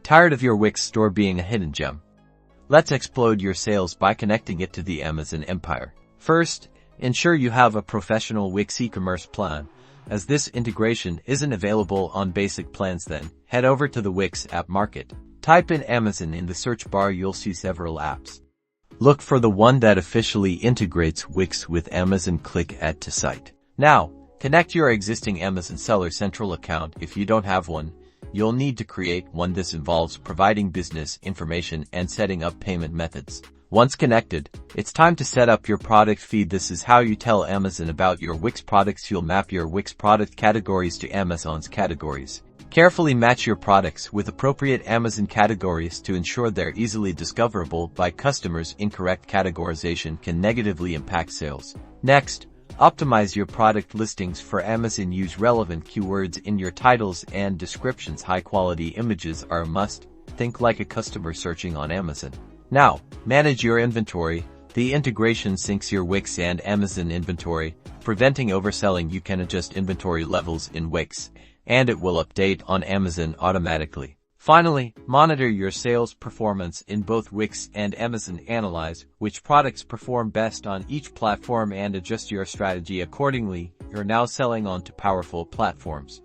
Tired of your Wix store being a hidden gem? Let's explode your sales by connecting it to the Amazon empire. First, ensure you have a professional Wix e-commerce plan. As this integration isn't available on basic plans, then head over to the Wix App Market. Type in Amazon in the search bar. You'll see several apps. Look for the one that officially integrates Wix with Amazon. Click Add to Site. Now, connect your existing Amazon Seller Central account. If you don't have one, you'll need to create one. This involves providing business information and setting up payment methods. Once connected, it's time to set up your product feed. This is how you tell Amazon about your Wix products. You'll map your Wix product categories to Amazon's categories. Carefully match your products with appropriate Amazon categories to ensure they're easily discoverable by customers. Incorrect categorization can negatively impact sales. Next, optimize your product listings for Amazon. Use relevant keywords in your titles and descriptions. High-quality images are a must. Think like a customer searching on Amazon. Now, manage your inventory. The integration syncs your Wix and Amazon inventory, preventing overselling. You can adjust inventory levels in Wix, and it will update on Amazon automatically. Finally, monitor your sales performance in both Wix and Amazon. Analyze which products perform best on each platform and adjust your strategy accordingly. You're now selling onto powerful platforms.